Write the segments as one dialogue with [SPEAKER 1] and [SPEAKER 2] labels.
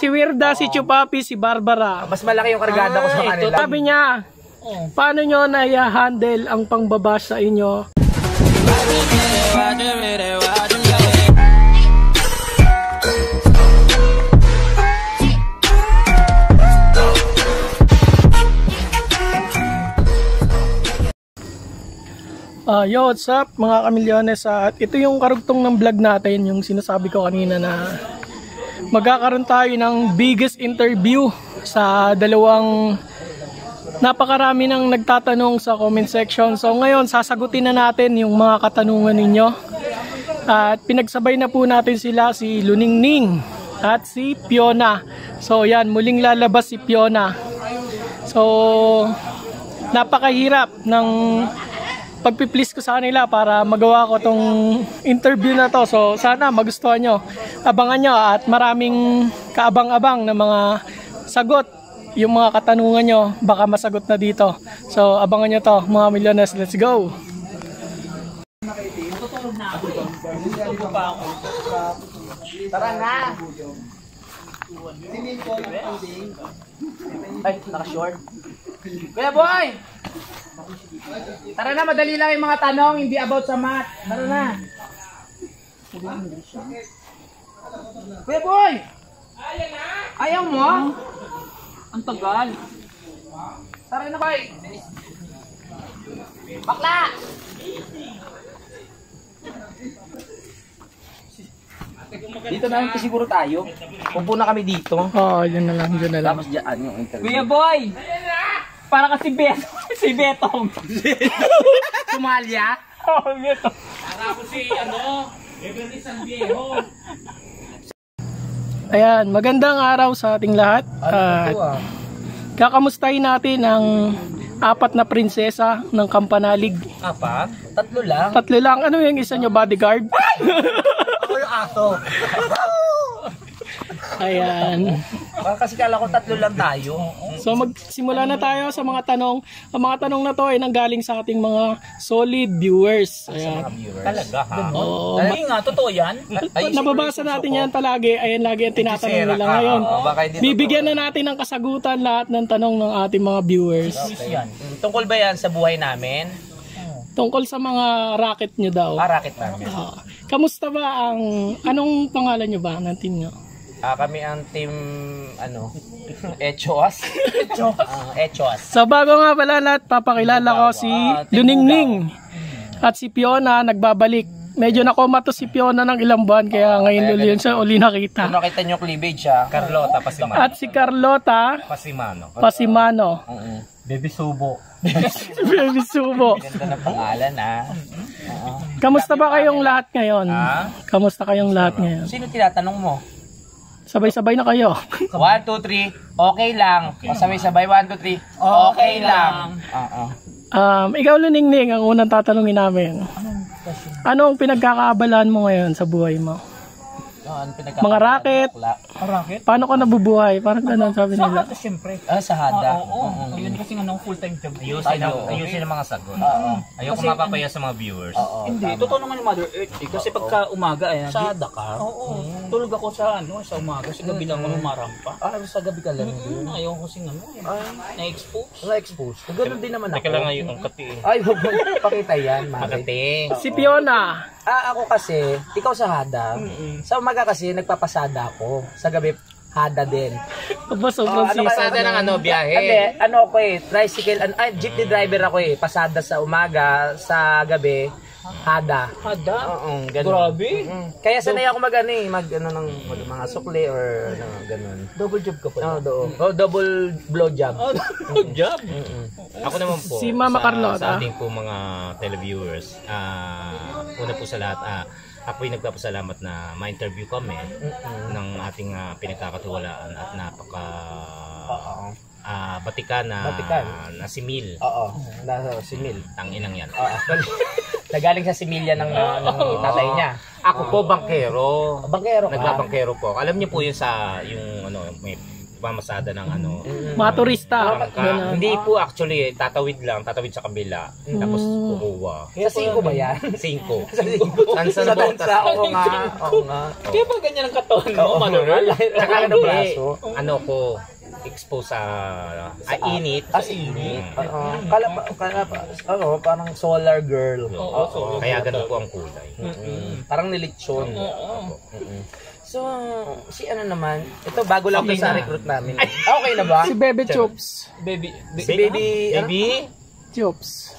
[SPEAKER 1] Si Wirda, si Chupapi, si Barbara.
[SPEAKER 2] Mas malaki yung kargada ko sa kanila.
[SPEAKER 1] Sabi niya, paano nyo na-handle ang pangbabash sa inyo? Yo, what's up mga kamilyones, at ito yung karugtong ng vlog natin, yung sinasabi ko kanina na magkakaroon tayo ng biggest interview sa dalawang napakarami nang nagtatanong sa comment section. So ngayon sasagutin na natin yung mga katanungan ninyo, at pinagsabay na po natin sila, si Luningning at si Fiona. So yan, muling lalabas si Fiona. So napakahirap ng pagpiplease ko sa kanila para magawa ko tong interview na to. So sana magustuhan nyo, abangan nyo, at maraming kaabang-abang na mga sagot yung mga katanungan nyo, baka masagot na dito. So abangan nyo to mga milyones. Let's go.
[SPEAKER 2] Tara na. Ay, naka-short. Kuya boy! Tara na, madali lang yung mga tanong, hindi about sa math. Tara na. Kuya boy! Ayaw mo? Ang tagal. Tara na boy! Bakla! Dito na lang siguro tayo. Upo na kami dito.
[SPEAKER 1] Oo, yun na lang, yun na lang.
[SPEAKER 2] Tapos dyan yung interview.
[SPEAKER 3] Kuya boy! Para kasi si Betong.
[SPEAKER 2] Somalia?
[SPEAKER 3] Oh, Betong.
[SPEAKER 2] Para ako si Everly San Diego.
[SPEAKER 1] Ayan, magandang araw sa ating lahat. At kakamustahin natin ang apat na prinsesa ng Kampanalig.
[SPEAKER 2] Apa? Tatlo lang?
[SPEAKER 1] Tatlo lang. Ano yung isa nyo, bodyguard?
[SPEAKER 2] Ako yung aso.
[SPEAKER 1] Ayan.
[SPEAKER 2] Kasi kala ko tatlo lang tayo.
[SPEAKER 1] So magsimula na tayo sa mga tanong. Ang mga tanong na to ay nanggaling sa ating mga solid viewers. Ayan.
[SPEAKER 2] Talaga ha?
[SPEAKER 1] Oo.
[SPEAKER 2] Ay nga, totoo yan?
[SPEAKER 1] Nababasa natin yan palagi. Ayan, lagi ang tinatanong nila ngayon. Bibigyan na natin ng kasagutan lahat ng tanong ng ating mga viewers.
[SPEAKER 2] Okay. Tungkol ba yan sa buhay namin?
[SPEAKER 1] Tungkol sa mga racket nyo daw.
[SPEAKER 2] Racket namin.
[SPEAKER 1] Kamusta ba anong pangalan nyo ba ng team nyo?
[SPEAKER 2] Kami ang team, Echos. Echos.
[SPEAKER 1] So bago nga pala lahat, papakilala ko si Luningning at si Fiona nagbabalik. Medyo nakoma to si Fiona ng ilang buwan, kaya ngayon uli yun siya uli nakita.
[SPEAKER 2] Kung nakita nyo cleavage ha, Carlota Pasimano.
[SPEAKER 1] At si Carlota Pasimano.
[SPEAKER 2] Baby Subo.
[SPEAKER 1] Baby Subo.
[SPEAKER 2] Ganda ng pangalan ha.
[SPEAKER 1] Kamusta ba kayong lahat ngayon? Kamusta kayong lahat ngayon?
[SPEAKER 2] Sino tinatanong mo?
[SPEAKER 1] Sabay-sabay na kayo.
[SPEAKER 2] 1, 2, 3, okay lang. O sabay-sabay, 1, 2, 3, okay lang.
[SPEAKER 1] Ikaw Luningning, ang unang tatanungin namin. Anong pinagkakaabalaan mo ngayon sa buhay mo? Mga racket?
[SPEAKER 3] Racket?
[SPEAKER 1] Paano ka nabubuhay? Parang gano'n sabi nila.
[SPEAKER 3] Siyempre.
[SPEAKER 2] Sa hada.
[SPEAKER 3] Oo. Yun kasi full-time job.
[SPEAKER 4] Ayusin ang mga sagot. Ayoko mapapaya sa mga viewers.
[SPEAKER 3] Hindi, totoo naman yung Mother Earth eh. Kasi pagka umaga ay
[SPEAKER 2] Sa hada ka?
[SPEAKER 3] Oo. Tulog ako sa umaga. Sa gabi lang ako marampa.
[SPEAKER 2] Sa gabi ka lang.
[SPEAKER 3] Ayaw ko kasing na-expose.
[SPEAKER 2] Na-expose. Ganun din naman ako.
[SPEAKER 4] Teka lang ngayon ang kati.
[SPEAKER 2] Ay, huwag mo pakita yan, Mari.
[SPEAKER 4] Makati.
[SPEAKER 1] Si Fiona.
[SPEAKER 2] Ako kasi, ikaw sa hada. Sa umaga kasi, nagpapasada ako. Sa gabi, hada din.
[SPEAKER 1] Sobrang sisa.
[SPEAKER 4] Pasada ng biyahe.
[SPEAKER 2] Hindi, ako tricycle, jeepney driver ako Pasada sa umaga, sa gabi, hada.
[SPEAKER 3] Hada?
[SPEAKER 2] Oo, ganun.
[SPEAKER 3] Grabe.
[SPEAKER 2] Kaya sanay ako ng mga sukli or ganun.
[SPEAKER 3] Double job ka pa.
[SPEAKER 2] Double blow job.
[SPEAKER 3] Job?
[SPEAKER 4] Ako naman po.
[SPEAKER 1] Si Mama Carlota.
[SPEAKER 4] Sa ating po mga televiewers. Una po sa lahat, ako'y nagpapasalamat na ma-interview kami ng ating pinagkakatiwalaan at batikan na si Mil.
[SPEAKER 2] Oo, nasa si Mil.
[SPEAKER 4] Tanginang yan.
[SPEAKER 2] Nagaling sa similya ng tatay niya.
[SPEAKER 4] Ako po, bangkero.
[SPEAKER 2] Bangkero ka?
[SPEAKER 4] Nagbabangkero po. Alam niyo po yun sa, may nagmamasada ng ano.
[SPEAKER 1] Mga turista.
[SPEAKER 4] Hindi po actually, tatawid sa kabila. Tapos kukuha.
[SPEAKER 2] Sa 5 ba yan?
[SPEAKER 4] 5.
[SPEAKER 2] Sa dansa, oo nga.
[SPEAKER 3] Kaya ba ganyan ang katawan mo, Manuel?
[SPEAKER 2] Tsaka ano braso?
[SPEAKER 4] Ano ko, expose sa init.
[SPEAKER 2] Init. Parang solar girl.
[SPEAKER 4] Kaya ganun po ang kulay.
[SPEAKER 2] Parang nilitsyon. So, si ano naman, ito bago lang
[SPEAKER 4] Okay
[SPEAKER 2] to sa
[SPEAKER 4] na.
[SPEAKER 2] recruit namin. Okay na ba?
[SPEAKER 1] Si Bebe Chups.
[SPEAKER 3] Baby,
[SPEAKER 2] Si Baby,
[SPEAKER 4] Baby?
[SPEAKER 1] Chups.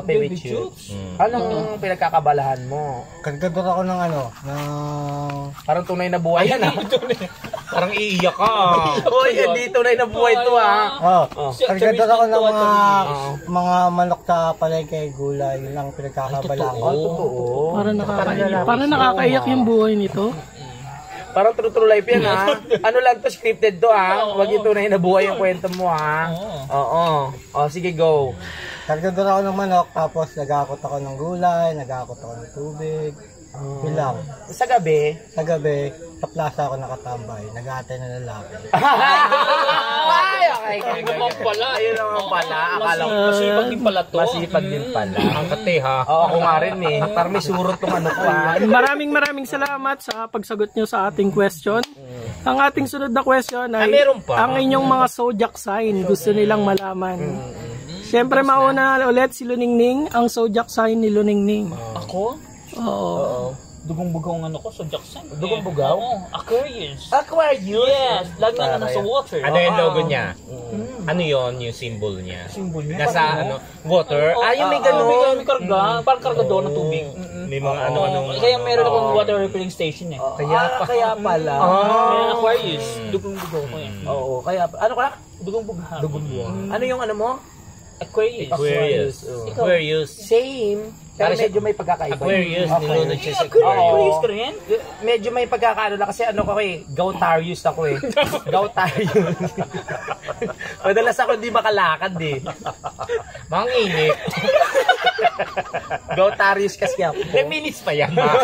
[SPEAKER 2] Baby Chups. Anong pinagkakabalahan mo?
[SPEAKER 5] Kagdador ako ng ano, ng...
[SPEAKER 2] Parang tunay na buhay yan ah.
[SPEAKER 4] Parang iiyak ka.
[SPEAKER 2] Uy, hindi tunay na buhay to ah.
[SPEAKER 5] Kagdador ako ng mga manok sa palengke, gulay, yun lang pinagkakabalaan ko.
[SPEAKER 2] Totoo.
[SPEAKER 1] Parang nakakaiyak yung buhay nito.
[SPEAKER 2] Parang true life yan ha. Ano lang to, scripted to ha. Huwag yung tunay na buhay yung kwento mo ha. Oo. O sige, go.
[SPEAKER 5] Kagdador ako ng manok, tapos nagakot ako ng gulay, nagakot ako ng tubig. Yun lang.
[SPEAKER 2] Sa gabi,
[SPEAKER 5] Sa gabi, sa plaza ako nakatambay, nag-aatay na lalaki.
[SPEAKER 2] ay, okay.
[SPEAKER 3] Ayun naman pala.
[SPEAKER 2] Ayun naman pala. Akala ko
[SPEAKER 3] Masipag din pala to.
[SPEAKER 2] masipag din pala.
[SPEAKER 4] Ang kate ha.
[SPEAKER 2] Oo, ako nga rin eh. Parang may surot tong ano ko ha.
[SPEAKER 1] Maraming salamat sa pagsagot nyo sa ating question. Ang ating sunod na question ay
[SPEAKER 4] meron pa.
[SPEAKER 1] ang inyong mga zodiac sign. Gusto nilang malaman. Siyempre mauna ulit si Luningning, ang zodiac sign ni Luningning.
[SPEAKER 3] Ako?
[SPEAKER 1] Oo.
[SPEAKER 3] Dugong-bugaw ang ano ko sa Jackson.
[SPEAKER 2] Dugong-bugaw?
[SPEAKER 3] Oo, Aquarius.
[SPEAKER 2] Aquarius?
[SPEAKER 3] Yes, lagi na nasa water.
[SPEAKER 4] Ano yung logo niya? Ano yon yung symbol niya? Nasa ano, water?
[SPEAKER 2] Yung may
[SPEAKER 3] ganun.
[SPEAKER 2] ganun.
[SPEAKER 3] May karga, parang kargador ng tubig.
[SPEAKER 4] May mga ano-anong...
[SPEAKER 3] Kaya meron akong water refilling station eh.
[SPEAKER 2] Kaya pala.
[SPEAKER 3] Kaya Aquarius, dugong-bugaw ko eh.
[SPEAKER 2] Oo, kaya ano ka?
[SPEAKER 3] Dugong-bugaw.
[SPEAKER 2] Ano yung ano mo?
[SPEAKER 3] Aquarius.
[SPEAKER 4] Aquarius. Aquarius.
[SPEAKER 2] Same. Pero
[SPEAKER 4] Para siya-
[SPEAKER 2] medyo may pagkakaiba.
[SPEAKER 4] Aquarius. Nilunod siya sa
[SPEAKER 3] Aquarius
[SPEAKER 4] Aquarius.
[SPEAKER 3] ka rin?
[SPEAKER 2] Medyo may pagkakaano lang kasi ano ko eh, Gautarius ako eh. Gautarius. Madalas ako hindi makalakad eh.
[SPEAKER 4] Mga init.
[SPEAKER 2] Gautarius kasi ako.
[SPEAKER 4] Ilang minutes pa yan, ma?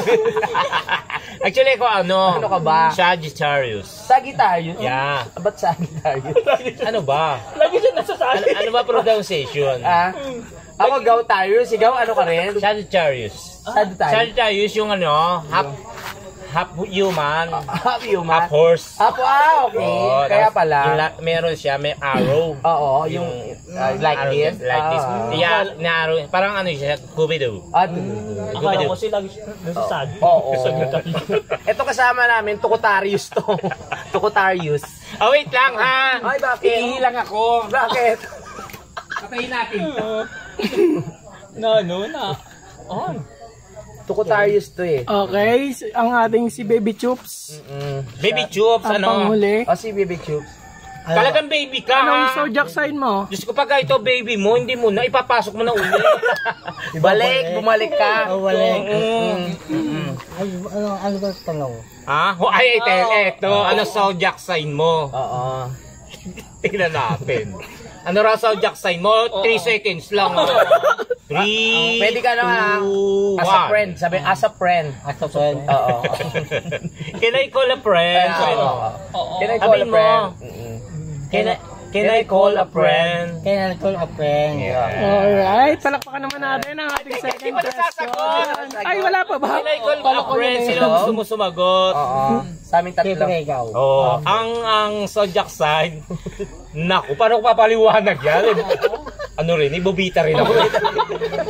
[SPEAKER 4] Actually, ako ano?
[SPEAKER 2] Ano ka ba?
[SPEAKER 4] Sagittarius.
[SPEAKER 2] Sagittarius?
[SPEAKER 4] Yeah.
[SPEAKER 2] Ba't Sagittarius?
[SPEAKER 4] Ano ba?
[SPEAKER 3] Lagi siya nasasabi.
[SPEAKER 4] Ano ba pronunciation?
[SPEAKER 2] Ako Gautarius, ikaw ano ka rin?
[SPEAKER 4] Sagittarius.
[SPEAKER 2] Sagittarius.
[SPEAKER 4] Sagittarius yung ano, half human,
[SPEAKER 2] Happy you man.
[SPEAKER 4] half horse.
[SPEAKER 2] Apo, okay.
[SPEAKER 4] Oo,
[SPEAKER 2] Kaya
[SPEAKER 4] tapos
[SPEAKER 2] pala.
[SPEAKER 4] meron siya, may arrow.
[SPEAKER 2] Oo, yung like
[SPEAKER 4] arrow,
[SPEAKER 2] this.
[SPEAKER 4] Like this. Yeah, na arrow. Parang ano siya, Scooby-Doo.
[SPEAKER 3] Akala ko siya lagi nasasabi.
[SPEAKER 2] Oo. Ito kasama namin, Tukutarius to. Tukutarius.
[SPEAKER 4] Oh, wait lang ha.
[SPEAKER 2] Ay, bakit?
[SPEAKER 4] Ihilang ako.
[SPEAKER 2] Bakit?
[SPEAKER 4] Patayin natin to.
[SPEAKER 3] Na.
[SPEAKER 2] Tukutarius to eh.
[SPEAKER 1] Okay, ang ating si Baby Chups.
[SPEAKER 4] Baby Chups,
[SPEAKER 1] Ang
[SPEAKER 4] ano?
[SPEAKER 1] panghuli.
[SPEAKER 2] O si Baby Chups.
[SPEAKER 4] Talagang baby ka
[SPEAKER 1] Anong
[SPEAKER 4] ha.
[SPEAKER 1] zodiac sign mo?
[SPEAKER 4] Diyos ko, pagka ito baby mo, hindi mo na, ipapasok mo na uli.
[SPEAKER 2] Bumalik ka.
[SPEAKER 5] Balik. Ano ba ang tanong?
[SPEAKER 4] Ha? Ay, ito. Ano zodiac sign mo?
[SPEAKER 2] Oo.
[SPEAKER 4] Tingnan natin. Ano raw zodiac sign mo? 3 seconds lang. 3,
[SPEAKER 2] Pwede ka na as a friend. Sabi, as a friend.
[SPEAKER 5] As a friend.
[SPEAKER 2] Oo.
[SPEAKER 4] Can I call a friend?
[SPEAKER 2] Can I call a
[SPEAKER 4] Sabihin mo.
[SPEAKER 2] friend?
[SPEAKER 4] Can I call a friend?
[SPEAKER 5] Kaya call a friend.
[SPEAKER 1] Alright, palakpakan naman natin ang ating second
[SPEAKER 4] Hindi pa
[SPEAKER 1] question.
[SPEAKER 4] nasasagot.
[SPEAKER 1] Ay, wala pa ba?
[SPEAKER 4] Can I call a friend? Sino gusto mo sumagot?
[SPEAKER 2] Oo. Sa aming tatlo.
[SPEAKER 5] Siyempre ikaw.
[SPEAKER 4] Oh, ang zodiac sign. Naku, paano ko papaliwanag yan? Ano rin, ibubita rin ako.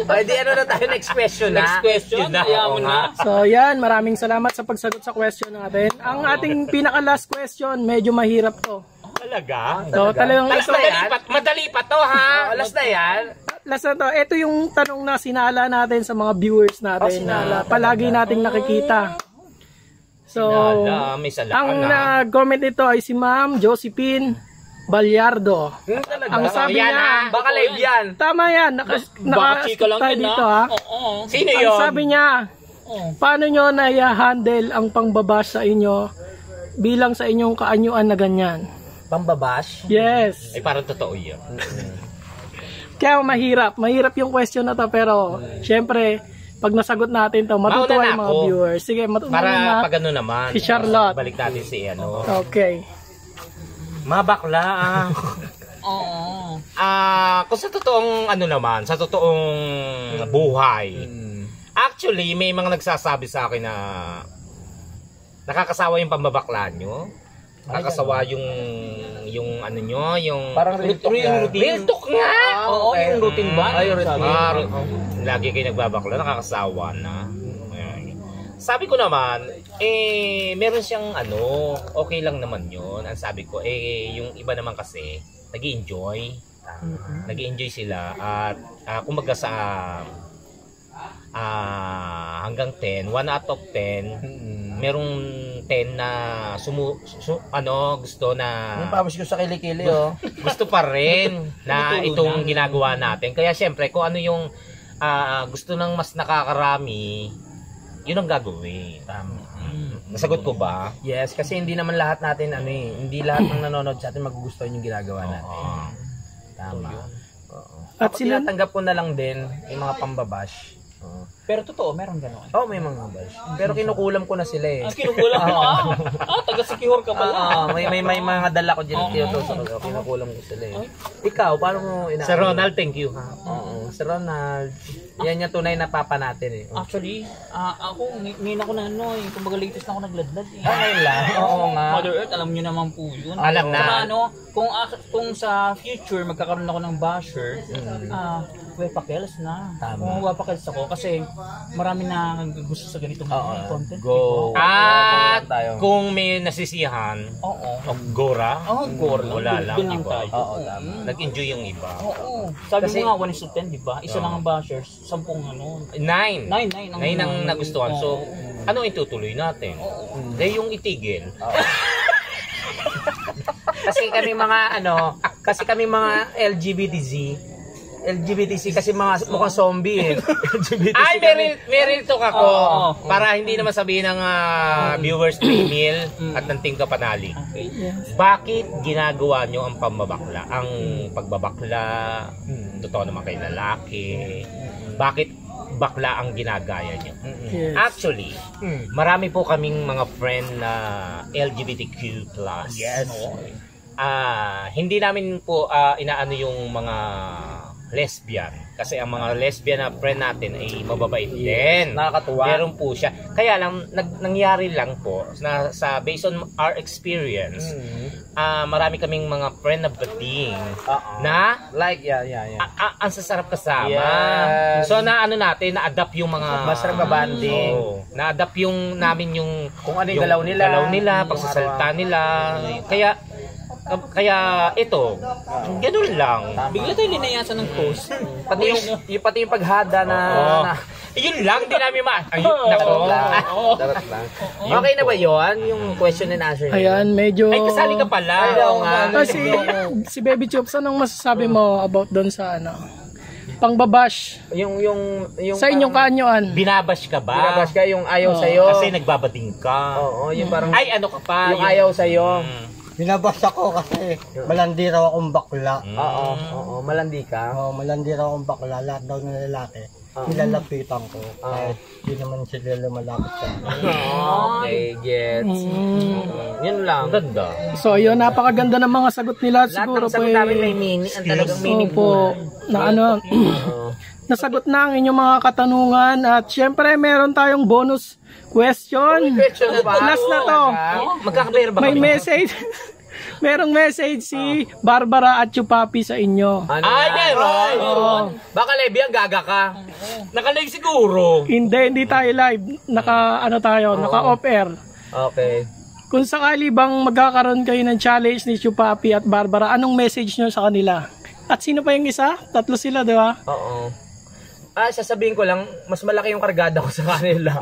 [SPEAKER 2] Pwede ano na tayo next question na.
[SPEAKER 4] Next question na.
[SPEAKER 3] Ayaw mo na.
[SPEAKER 1] So yan, maraming salamat sa pagsagot sa question natin. Ang ating pinaka-last question, medyo mahirap to.
[SPEAKER 4] Talaga?
[SPEAKER 1] So talagang
[SPEAKER 2] Last na yan.
[SPEAKER 4] Madali pa to ha.
[SPEAKER 2] Last na yan.
[SPEAKER 1] last na to. Ito yung tanong na sinala natin sa mga viewers natin na palagi nating nakikita. So,
[SPEAKER 4] May salaka
[SPEAKER 1] ang
[SPEAKER 4] na.
[SPEAKER 1] nag-comment ito ay si Ma'am Josephine Balyardo. Ang sabi
[SPEAKER 4] Yan,
[SPEAKER 1] niya,
[SPEAKER 4] ha?
[SPEAKER 2] Baka live yan.
[SPEAKER 1] tama yan,
[SPEAKER 3] Baka chika lang
[SPEAKER 1] tayo
[SPEAKER 3] yun
[SPEAKER 1] dito
[SPEAKER 3] ha.
[SPEAKER 1] ha.
[SPEAKER 3] Oo.
[SPEAKER 4] Sino
[SPEAKER 1] Ang
[SPEAKER 4] yun?
[SPEAKER 1] sabi niya, paano nyo na-handle ang pangbabash sa inyo bilang sa inyong kaanyuan na ganyan?
[SPEAKER 2] Pambabash?
[SPEAKER 1] Yes.
[SPEAKER 4] Ay, parang totoo yun.
[SPEAKER 1] Kaya mahirap yung question na to, pero syempre, pag nasagot natin to, matutuwa
[SPEAKER 4] Mauna na
[SPEAKER 1] yung mga
[SPEAKER 4] ako.
[SPEAKER 1] viewers. Sige, matutuwa
[SPEAKER 4] Para
[SPEAKER 1] na.
[SPEAKER 4] pag ano naman.
[SPEAKER 1] Si Charlotte.
[SPEAKER 4] Balik natin si ano.
[SPEAKER 1] Okay.
[SPEAKER 4] Mabakla.
[SPEAKER 3] Oo.
[SPEAKER 4] Kung sa totoong ano naman, sa totoong buhay. Actually, may mga nagsasabi sa akin na nakakasawa yung pambabakla nyo. Nakakasawa yung ano nyo, yung
[SPEAKER 2] Parang real talk yan.
[SPEAKER 4] real talk nga.
[SPEAKER 3] Oo, yung routine ba?
[SPEAKER 2] Ay, routine.
[SPEAKER 4] Lagi kayo nagbabakla, nakakasawa na. Ayan. Sabi ko naman, meron siyang ano, okay lang naman yun. Ang sabi ko, yung iba naman kasi, nag-i-enjoy. Nag-i-enjoy sila. At kumbaga sa hanggang 10, 1 out of 10, merong 10 na gusto na
[SPEAKER 2] Yung pawis ko sa kilikili, oh.
[SPEAKER 4] gusto pa rin na itong ginagawa natin. Kaya syempre, kung ano yung gusto ng mas nakakarami, yun ang gagawin. Nasagot ko ba?
[SPEAKER 2] Yes, kasi hindi naman lahat natin, hindi lahat ng nanonood sa atin magugustuhan yung ginagawa natin. Tama. Oo.
[SPEAKER 1] At
[SPEAKER 2] At
[SPEAKER 1] sila-
[SPEAKER 2] tinatanggap ko na lang din yung mga pambabash. Oo.
[SPEAKER 3] Pero totoo, meron gano'n.
[SPEAKER 2] Oh, may mga bash. Pero kinukulam ko na sila eh.
[SPEAKER 3] Kinukulang mo taga-secure ka pala.
[SPEAKER 2] May mga dala ko dyan. Kinukulam ko sila eh. Ikaw, paano mo ina-
[SPEAKER 4] Sir Ronald, thank you.
[SPEAKER 2] Oo, Sir Ronald. Yan yung tunay na papa natin eh.
[SPEAKER 3] Actually, ako, ngayon ako na kumbaga latest na ako nagladlad eh.
[SPEAKER 2] Ngayon lang. Oo nga.
[SPEAKER 3] Mother Earth, alam nyo naman po yun.
[SPEAKER 4] Alam na.
[SPEAKER 3] Saka kung sa future magkakaroon ako ng basher, wepakels na.
[SPEAKER 2] Tama.
[SPEAKER 3] Kung wepakels ako, kasi marami na gusto sa ganitong content.
[SPEAKER 2] Go.
[SPEAKER 4] At
[SPEAKER 2] tayo.
[SPEAKER 4] kung may nasisiyahan,
[SPEAKER 3] Oo.
[SPEAKER 4] Gora,
[SPEAKER 3] Gore.
[SPEAKER 4] wala lang,
[SPEAKER 3] Doon lang
[SPEAKER 4] iba.
[SPEAKER 3] tayo.
[SPEAKER 2] Oo, tama.
[SPEAKER 4] Nag-enjoy yung iba.
[SPEAKER 3] Oo. Sabi
[SPEAKER 2] Kasi-
[SPEAKER 3] mo nga 1:10, di ba? Isa lang ang bashers, 10 ano.
[SPEAKER 4] 9.
[SPEAKER 3] 9
[SPEAKER 4] ang nagustuhan. So, ano itutuloy natin? Dahil yung itigil.
[SPEAKER 2] Kasi kami mga LGBTC kasi mga mukhang zombie eh. LGBTC
[SPEAKER 4] Ay, meron ito ako.
[SPEAKER 3] Oo.
[SPEAKER 4] Para hindi naman sabihin ng viewers female at ng Team Kapanali.
[SPEAKER 3] Okay.
[SPEAKER 4] Bakit ginagawa nyo ang pambabakla? Ang pagbabakla, totoo naman kay lalaki. Bakit bakla ang ginagaya nyo?
[SPEAKER 1] Yes.
[SPEAKER 4] Actually, marami po kaming mga friend na LGBTQ+.
[SPEAKER 2] Yes.
[SPEAKER 4] Hindi namin po inaano yung mga lesbian. Kasi ang mga lesbian na friend natin ay mababait din.
[SPEAKER 2] Nakakatuwa.
[SPEAKER 4] Meron po siya. Kaya lang, nangyari lang po, based on our experience, marami kaming mga friend na bating na
[SPEAKER 2] Like, yeah.
[SPEAKER 4] ang sasarap kasama.
[SPEAKER 2] Yes.
[SPEAKER 4] So, na-adapt yung mga...
[SPEAKER 2] Masarap ka banding.
[SPEAKER 4] Na-adapt yung namin yung...
[SPEAKER 2] Kung ano yung galaw nila.
[SPEAKER 4] pagsasalita nila. Kaya ito, ganun lang.
[SPEAKER 3] Bigla tayo linayasan ng post.
[SPEAKER 2] Pati yung paghada na...
[SPEAKER 4] Yun lang, di namin nako.
[SPEAKER 2] Dapat lang. Okay na ba yun? Yung question and answer niya?
[SPEAKER 1] Ayan, medyo...
[SPEAKER 4] Ay, kasali ka pala.
[SPEAKER 2] Oo nga.
[SPEAKER 1] Si Baby Chops, anong masasabi mo about doon sa pangbabash
[SPEAKER 2] Yung
[SPEAKER 1] sa inyong kaanyuan?
[SPEAKER 4] Binabash ka ba?
[SPEAKER 2] Binabash ka, yung ayaw sa'yo.
[SPEAKER 4] Kasi nagbabading ka.
[SPEAKER 2] Oo, yung parang...
[SPEAKER 4] Ay, ano ka pa?
[SPEAKER 2] yung ayaw sa'yo.
[SPEAKER 5] Binabasa ko kasi malandi raw akong bakla.
[SPEAKER 2] Oo, malandi ka.
[SPEAKER 5] Malandi raw akong bakla. Lahat daw ng lalaki. Nilalapitan ko. Kahit di naman sila lumalapit sa akin.
[SPEAKER 2] Okay, gets. Yun lang.
[SPEAKER 4] Ang ganda.
[SPEAKER 1] So ayun, napakaganda ng mga sagot nila.
[SPEAKER 2] Lahat
[SPEAKER 1] Siguro
[SPEAKER 2] ng sagot namin may meaning. Ang talagang meaningful.
[SPEAKER 1] Nasagot na ang inyong mga katanungan at syempre meron tayong bonus question.
[SPEAKER 2] Question na ba?
[SPEAKER 1] Last na to.
[SPEAKER 4] Magkakapera ba
[SPEAKER 1] May
[SPEAKER 4] kami?
[SPEAKER 1] message. Merong message si Barbara at Chupapi sa inyo.
[SPEAKER 2] Ano
[SPEAKER 4] Ay,
[SPEAKER 2] na?
[SPEAKER 4] meron.
[SPEAKER 2] Baka Levi, ang gaga ka.
[SPEAKER 4] Nakalive siguro.
[SPEAKER 1] Hindi tayo live. Naka off air.
[SPEAKER 2] Okay.
[SPEAKER 1] Kung sakali bang magkakaroon kayo ng challenge ni Chupapi at Barbara, anong message nyo sa kanila? At sino pa yung isa? Tatlo sila, di ba?
[SPEAKER 2] Oo. Sasabihin ko lang, mas malaki yung kargada ko sa kanila.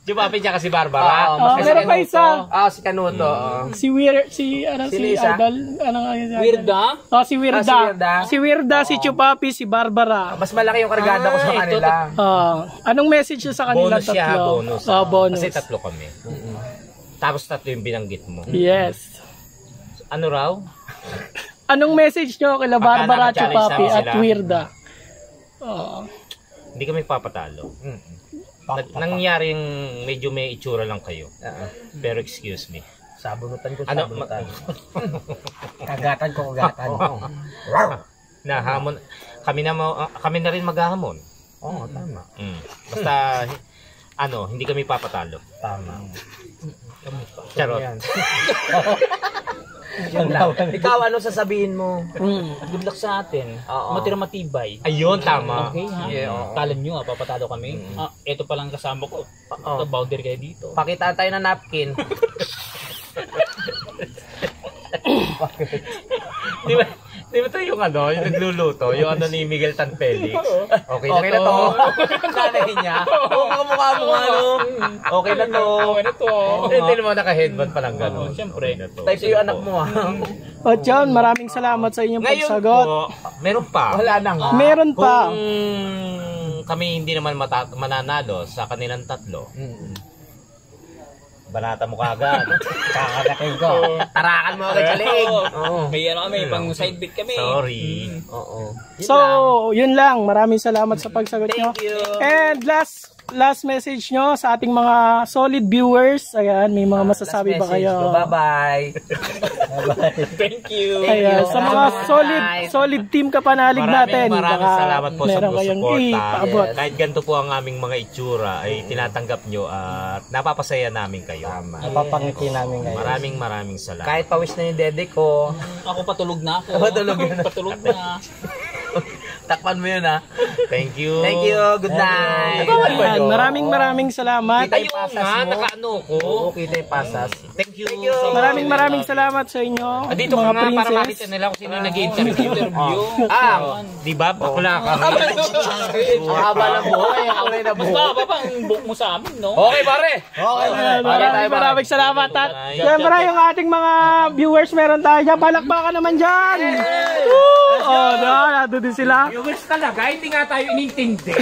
[SPEAKER 4] Chupapi niya kasi Barbara.
[SPEAKER 1] Meron pa isa.
[SPEAKER 2] Si Kanuto.
[SPEAKER 1] Si
[SPEAKER 2] Sino isa?
[SPEAKER 1] Idol. Anong si
[SPEAKER 3] Weirda?
[SPEAKER 1] si Wirda.
[SPEAKER 2] si Wirda.
[SPEAKER 1] Si Wirda, si Chupapi, si Barbara.
[SPEAKER 2] Mas malaki yung kargada ko sa kanila.
[SPEAKER 1] Anong message nyo sa kanila
[SPEAKER 4] Bonus siya,
[SPEAKER 1] tatlo?
[SPEAKER 4] bonus.
[SPEAKER 1] Bonus.
[SPEAKER 4] Kasi tatlo kami. Tapos tatlo yung binanggit mo.
[SPEAKER 1] Yes.
[SPEAKER 4] Ano raw?
[SPEAKER 1] Anong message nyo kila Barbara,
[SPEAKER 4] naka-challenge
[SPEAKER 1] Chupapi
[SPEAKER 4] namin
[SPEAKER 1] at
[SPEAKER 4] sila.
[SPEAKER 1] Wirda?
[SPEAKER 4] Hindi kami papatalo. Nangyaring medyo may itsura lang kayo. Pero excuse me.
[SPEAKER 2] Sabunutan ko,
[SPEAKER 4] Ano?
[SPEAKER 2] sabunutan.
[SPEAKER 5] Kagatan ko, kagatan.
[SPEAKER 4] Nahamon. Kami na rin maghahamon.
[SPEAKER 2] Oo, tama.
[SPEAKER 4] Basta, hindi kami papatalo.
[SPEAKER 2] Tama.
[SPEAKER 4] Charot.
[SPEAKER 2] Yan. Yun lang. Ikaw, ano sasabihin mo?
[SPEAKER 3] Good luck sa atin.
[SPEAKER 2] Oo.
[SPEAKER 3] Matira matibay.
[SPEAKER 4] Ayun, tama.
[SPEAKER 3] Okay ha?
[SPEAKER 2] Yeah, oo.
[SPEAKER 3] Kala nyo papatalo kami. Ito palang kasama ko. Boundary kayo dito.
[SPEAKER 2] Pakita tayo ng napkin.
[SPEAKER 4] Di ba tayo yung yung nagluluto, yung ni Miguel Tan Felix? Okay
[SPEAKER 2] Okay na to. Nanay niya. Oo, mukha mo Okay na to.
[SPEAKER 3] Okay na to.
[SPEAKER 4] Hindi mo naka-headband pa lang gano'n.
[SPEAKER 3] Siyempre.
[SPEAKER 2] Type yung anak mo
[SPEAKER 1] At yun, maraming salamat sa inyong
[SPEAKER 4] Ngayon
[SPEAKER 1] pagsagot.
[SPEAKER 4] po, meron pa.
[SPEAKER 2] Wala na nga.
[SPEAKER 1] Meron pa.
[SPEAKER 4] Kung kami hindi naman mananalo sa kanilang tatlo, banata mo kagad.
[SPEAKER 5] Kakagatin ko.
[SPEAKER 2] Tarakan mo agad sa leeg. Oo.
[SPEAKER 3] May kami, pang side bit kami.
[SPEAKER 4] Sorry.
[SPEAKER 2] Oo.
[SPEAKER 1] So, yun lang. Maraming salamat sa pagsagot nyo.
[SPEAKER 2] Thank you.
[SPEAKER 1] And last message nyo sa ating mga solid viewers. Ayan, may mga masasabi ba kayo?
[SPEAKER 2] Bye-bye.
[SPEAKER 3] Thank you.
[SPEAKER 1] Ayan, sa mga solid team kapanalig natin.
[SPEAKER 4] Maraming
[SPEAKER 1] baka
[SPEAKER 4] salamat po sa
[SPEAKER 1] meron kayong
[SPEAKER 4] suporta.
[SPEAKER 1] ipaabot.
[SPEAKER 4] Kahit ganito po ang aming mga itsura ay tinatanggap nyo at napapasaya namin kayo.
[SPEAKER 5] Napapangiti namin ngayon.
[SPEAKER 4] Maraming salamat.
[SPEAKER 2] Kahit pawis na yung dede ko.
[SPEAKER 3] Ako patulog na ako. Patulog na.
[SPEAKER 2] Takpan mo yun ha.
[SPEAKER 4] Thank you.
[SPEAKER 2] Thank you. Good night.
[SPEAKER 1] Ayan, maraming salamat.
[SPEAKER 2] Kita yung pasas mo.
[SPEAKER 4] Nakaano ko.
[SPEAKER 2] Oo, kita yung pasas.
[SPEAKER 4] Thank you.
[SPEAKER 1] Maraming salamat sa inyo,
[SPEAKER 4] Dito
[SPEAKER 1] mga
[SPEAKER 4] ka nga para
[SPEAKER 1] princess.
[SPEAKER 4] makita nila kung sino nag-interview. Di ba? Bakla ka.
[SPEAKER 2] Ang haba ng buhay. Kulay na
[SPEAKER 3] Mas
[SPEAKER 2] buhay.
[SPEAKER 3] mahaba pa ang book mo sa amin, no?
[SPEAKER 2] Okay, pare.
[SPEAKER 1] Maraming salamat. At siyempre yung ating mga viewers meron tayo dyan. Palakpakan naman dyan. Nandun din sila.
[SPEAKER 4] Viewers talaga, hindi nga tayo inintindi.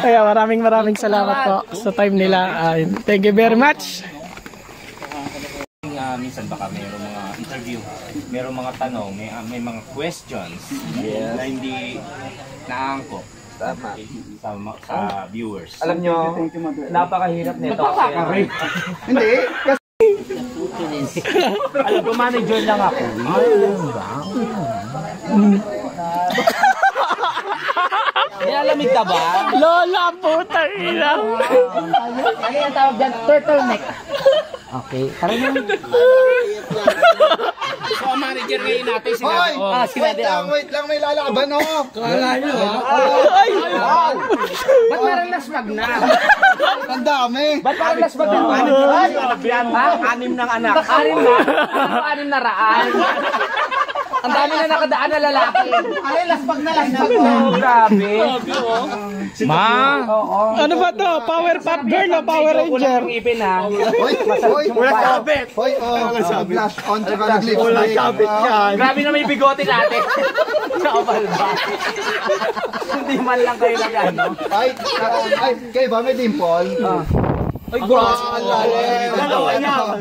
[SPEAKER 1] Kaya maraming salamat po sa time nila. Thank you very much.
[SPEAKER 4] Minsan baka mayroong mga interview, mayroong mga tanong, may mga questions na hindi naangkop sa viewers.
[SPEAKER 2] Alam nyo, napakahirap nito.
[SPEAKER 5] Hindi.
[SPEAKER 2] Alam ko, manager lang ako. Nilalamig ka ba?
[SPEAKER 1] Lola, putang ina.
[SPEAKER 2] Ano yung tawag dyan? Turtleneck. Okay. Tara na.
[SPEAKER 4] So, ang manager ngayon natin,
[SPEAKER 5] Hoy! Wait lang, may lalaban oh! Kala nyo
[SPEAKER 2] Ba't parang laswag na?
[SPEAKER 5] Ang dami!
[SPEAKER 2] Ba't parang laswag na? Anim ng anak. Anim na? Ano 6 na raan? Ang dami na nakadaan na lalaki.
[SPEAKER 5] Ay, lasbag na!
[SPEAKER 2] Grabe.
[SPEAKER 4] Ma!
[SPEAKER 1] Ano ba to? Power Pop Girl o Power Ranger?
[SPEAKER 2] Ang ipin ha.
[SPEAKER 5] Hoy! Wala sabit! Hoy, flash on to ka nag-lips. Wala sabit yan!
[SPEAKER 2] Grabe na may bigote natin. Kapal ba? Hindi man lang kayo nag-ano.
[SPEAKER 5] Ay, kayo ba may dimple?
[SPEAKER 2] Ay, grabe.
[SPEAKER 5] Dalawa yan.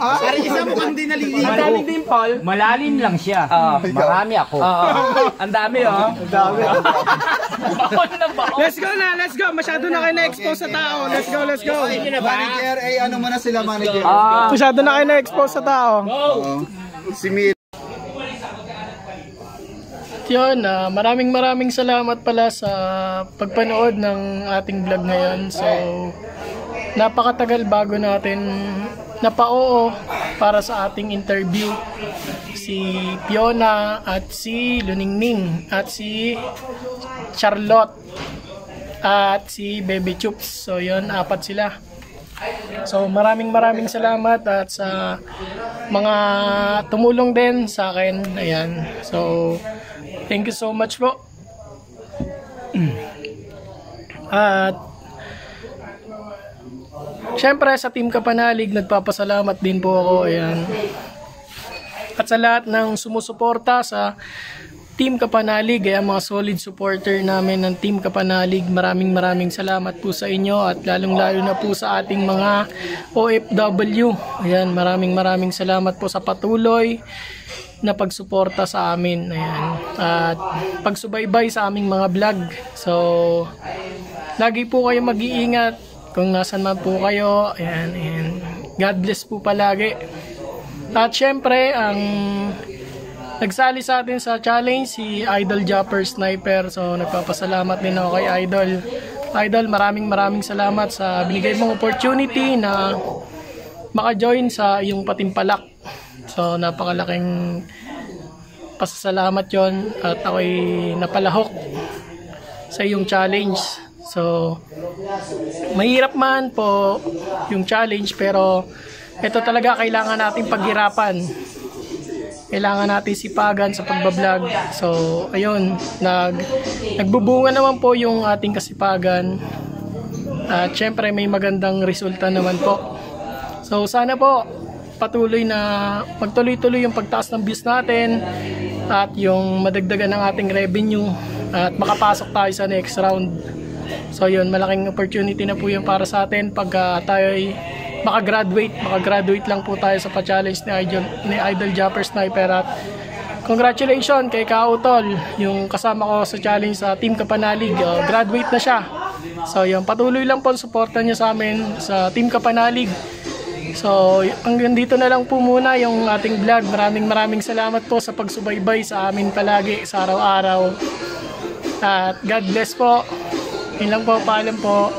[SPEAKER 5] Parang isa mo kang di naliligo.
[SPEAKER 2] Ang daming dimple.
[SPEAKER 3] Malalim lang siya.
[SPEAKER 5] Marami ako.
[SPEAKER 2] Ang dami oh.
[SPEAKER 1] Let's go. Masyado na kayo na-expose sa tao. Let's go.
[SPEAKER 5] Manager, ano mo na sila manager?
[SPEAKER 1] Masyado na kayo na-expose sa tao.
[SPEAKER 5] Si Mil.
[SPEAKER 1] Yun, maraming salamat pala sa pagpanood ng ating vlog ngayon. So, napakatagal bago natin napao para sa ating interview si Fiona at si Luningning at si Charlotte at si Baby Chups. So, yun, 4 sila. So maraming salamat at sa mga tumulong din sa akin. Ayan. So thank you so much po. At syempre sa Team Kapanalig nagpapasalamat din po ako. Ayan. At sa lahat ng sumusuporta sa Team Kapanalig, ay mga solid supporter namin ng Team Kapanalig, maraming salamat po sa inyo at lalong-lalo na po sa ating mga OFW. Ayan, maraming salamat po sa patuloy na pagsuporta sa amin. Ayan, at pagsubaybay sa aming mga vlog. So, lagi po kayo mag-iingat kung nasan man po kayo. Ayan. God bless po palagi. At syempre, ang nagsali sa atin sa challenge si Idol Japper Sniper. So nagpapasalamat din ako kay Idol. Idol, maraming salamat sa binigay mong opportunity na maka-join sa iyong patimpalak. So napakalaking pasasalamat yon at ako'y napalahok sa iyong challenge. So mahirap man po yung challenge, pero ito talaga kailangan nating paghirapan. Kailangan natin sipagan sa pagbablog. So, ayun, nagbubunga naman po yung ating kasipagan. At syempre may magandang resulta naman po. So, sana po patuloy na magtuloy-tuloy yung pagtaas ng views natin at yung madagdagan ng ating revenue at makapasok tayo sa next round. So, yun, malaking opportunity na po yung para sa atin pagka tayo'y makagraduate lang po tayo sa pa-challenge ni Idol Japper Sniper. At congratulations kay Kautol, yung kasama ko sa challenge sa Team Kapanalig. Graduate na siya. So yun, patuloy lang po suporta niya sa amin sa Team Kapanalig. So hanggang dito na lang po muna yung ating vlog. Maraming salamat po sa pagsubaybay sa amin palagi sa araw-araw. At God bless po. Yun lang po, paalam po.